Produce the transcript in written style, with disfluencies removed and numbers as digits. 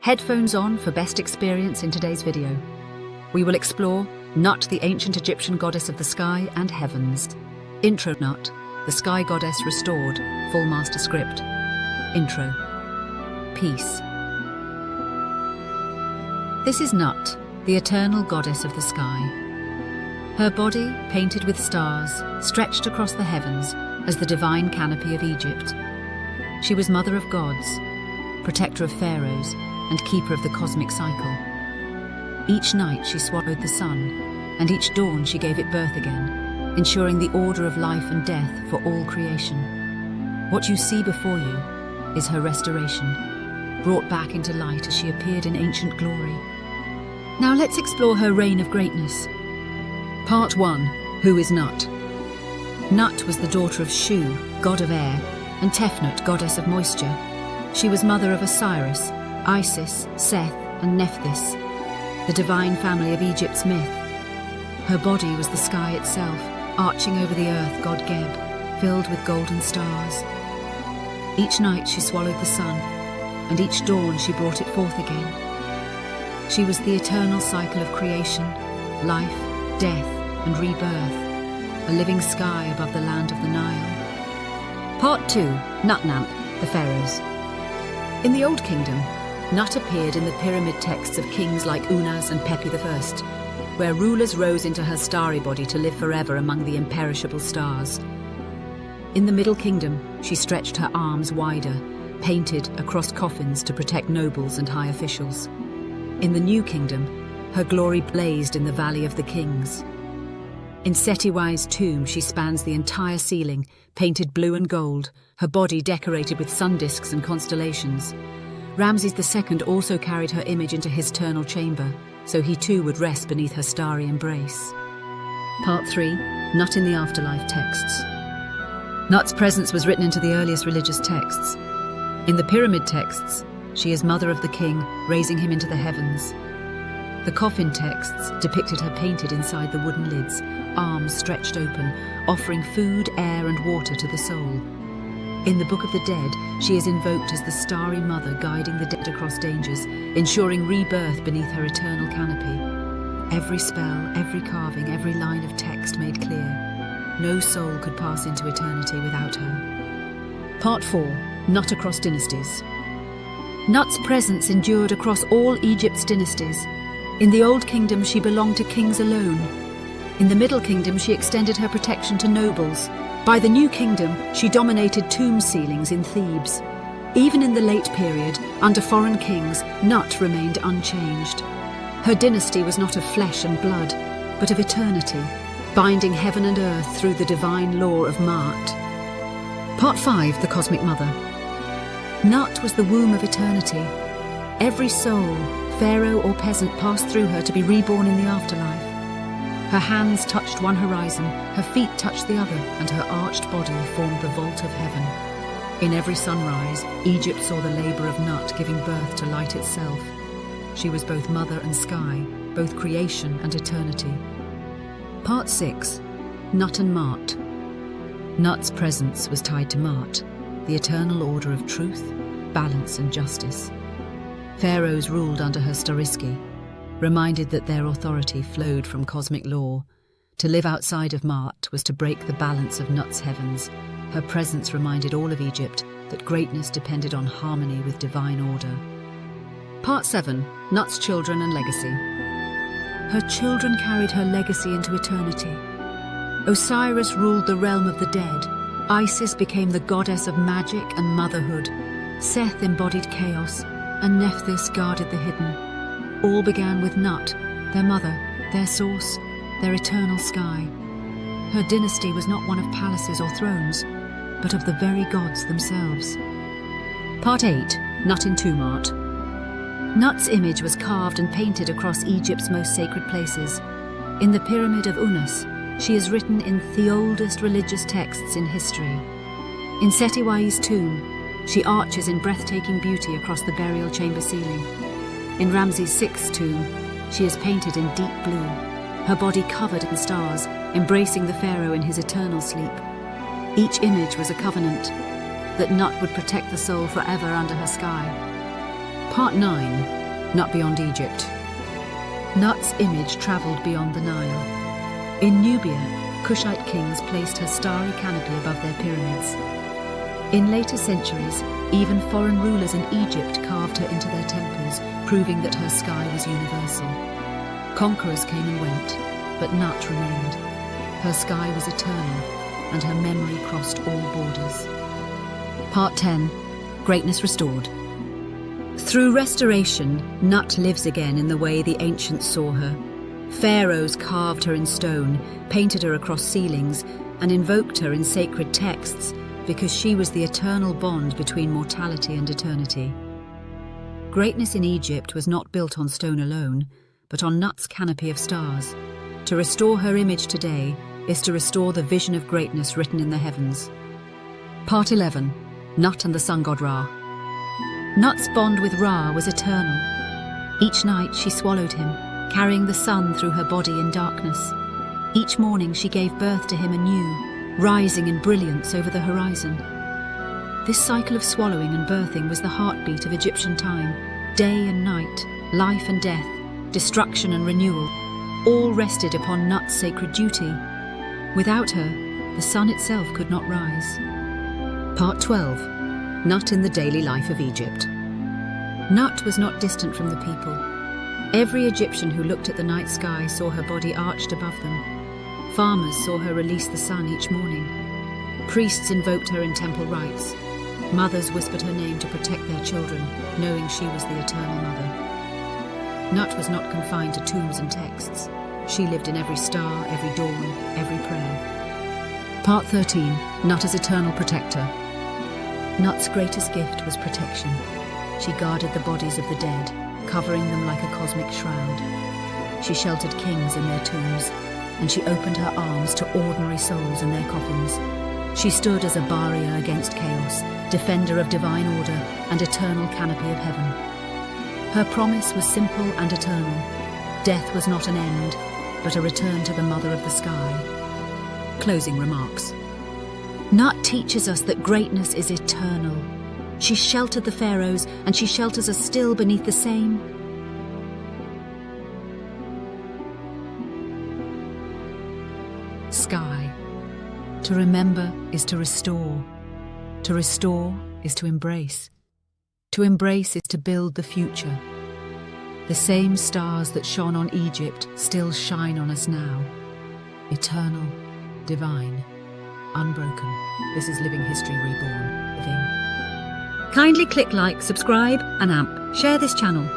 Headphones on for best experience in today's video. We will explore Nut, the ancient Egyptian goddess of the sky and heavens. Intro. Nut, the sky goddess restored. Full master script. Intro. Peace. This is Nut, the eternal goddess of the sky. Her body, painted with stars, stretched across the heavens as the divine canopy of Egypt. She was mother of gods, protector of pharaohs, and keeper of the cosmic cycle. Each night she swallowed the sun, and each dawn she gave it birth again, ensuring the order of life and death for all creation. What you see before you is her restoration, brought back into light as she appeared in ancient glory. Now let's explore her reign of greatness. Part 1. Who is Nut? Nut was the daughter of Shu, god of air, and Tefnut, goddess of moisture. She was mother of Osiris, Isis, Seth, and Nephthys, the divine family of Egypt's myth. Her body was the sky itself, arching over the earth god Geb, filled with golden stars. Each night she swallowed the sun, and each dawn she brought it forth again. She was the eternal cycle of creation, life, death, and rebirth, a living sky above the land of the Nile. Part 2. Nutnamp, the pharaohs. In the Old Kingdom, Nut appeared in the pyramid texts of kings like Unas and Pepi I, where rulers rose into her starry body to live forever among the imperishable stars. In the Middle Kingdom, she stretched her arms wider, painted across coffins to protect nobles and high officials. In the New Kingdom, her glory blazed in the Valley of the Kings. In Setiwai's tomb, she spans the entire ceiling, painted blue and gold, her body decorated with sun discs and constellations. Ramses II also carried her image into his eternal chamber, so he too would rest beneath her starry embrace. Part 3. Nut in the Afterlife texts. Nut's presence was written into the earliest religious texts. In the pyramid texts, she is mother of the king, raising him into the heavens. The coffin texts depicted her painted inside the wooden lids, arms stretched open, offering food, air, and water to the soul. In the Book of the Dead, she is invoked as the starry mother guiding the dead across dangers, ensuring rebirth beneath her eternal canopy. Every spell, every carving, every line of text made clear. No soul could pass into eternity without her. Part 4. Nut across dynasties. Nut's presence endured across all Egypt's dynasties. In the Old Kingdom, she belonged to kings alone. In the Middle Kingdom, she extended her protection to nobles. By the New Kingdom, she dominated tomb ceilings in Thebes. Even in the late period, under foreign kings, Nut remained unchanged. Her dynasty was not of flesh and blood, but of eternity, binding heaven and earth through the divine law of Maat. Part 5. The Cosmic Mother. Nut was the womb of eternity. Every soul, pharaoh or peasant, passed through her to be reborn in the afterlife. Her hands touched one horizon, her feet touched the other, and her arched body formed the vault of heaven. In every sunrise, Egypt saw the labour of Nut giving birth to light itself. She was both mother and sky, both creation and eternity. Part 6. Nut and Maat. Nut's presence was tied to Maat, the eternal order of truth, balance and justice. Pharaohs ruled under her stariski, reminded that their authority flowed from cosmic law. To live outside of Maat was to break the balance of Nut's heavens. Her presence reminded all of Egypt that greatness depended on harmony with divine order. Part 7. Nut's children and legacy. Her children carried her legacy into eternity. Osiris ruled the realm of the dead. Isis became the goddess of magic and motherhood. Seth embodied chaos, and Nephthys guarded the hidden. All began with Nut, their mother, their source, their eternal sky. Her dynasty was not one of palaces or thrones, but of the very gods themselves. Part 8. Nut in Tomb Art. Nut's image was carved and painted across Egypt's most sacred places. In the Pyramid of Unas, she is written in the oldest religious texts in history. In Setiwai's tomb, she arches in breathtaking beauty across the burial chamber ceiling. In Ramses VI's tomb, she is painted in deep blue, her body covered in stars, embracing the pharaoh in his eternal sleep. Each image was a covenant, that Nut would protect the soul forever under her sky. Part 9. Nut beyond Egypt. Nut's image travelled beyond the Nile. In Nubia, Kushite kings placed her starry canopy above their pyramids. In later centuries, even foreign rulers in Egypt carved her into their temples, proving that her sky was universal. Conquerors came and went, but Nut remained. Her sky was eternal, and her memory crossed all borders. Part 10. Greatness restored. Through restoration, Nut lives again in the way the ancients saw her. Pharaohs carved her in stone, painted her across ceilings, and invoked her in sacred texts because she was the eternal bond between mortality and eternity. Greatness in Egypt was not built on stone alone, but on Nut's canopy of stars. To restore her image today is to restore the vision of greatness written in the heavens. Part 11. Nut and the sun god Ra. Nut's bond with Ra was eternal. Each night she swallowed him, carrying the sun through her body in darkness. Each morning she gave birth to him anew, rising in brilliance over the horizon. This cycle of swallowing and birthing was the heartbeat of Egyptian time. Day and night, life and death, destruction and renewal, all rested upon Nut's sacred duty. Without her, the sun itself could not rise. Part 12. Nut in the daily life of Egypt. Nut was not distant from the people. Every Egyptian who looked at the night sky saw her body arched above them. Farmers saw her release the sun each morning. Priests invoked her in temple rites. Mothers whispered her name to protect their children, knowing she was the eternal mother. Nut was not confined to tombs and texts. She lived in every star, every dawn, every prayer. Part 13. Nut as eternal protector. Nut's greatest gift was protection. She guarded the bodies of the dead, covering them like a cosmic shroud. She sheltered kings in their tombs, and she opened her arms to ordinary souls in their coffins. She stood as a barrier against chaos, defender of divine order and eternal canopy of heaven. Her promise was simple and eternal. Death was not an end, but a return to the Mother of the Sky. Closing remarks. Nut teaches us that greatness is eternal. She sheltered the pharaohs, and she shelters us still beneath the same. Sky. To remember is to restore. To restore is to embrace. To embrace is to build the future. The same stars that shone on Egypt still shine on us now. Eternal, divine, unbroken. This is Living History Reborn. Living. Kindly click like, subscribe, and share this channel.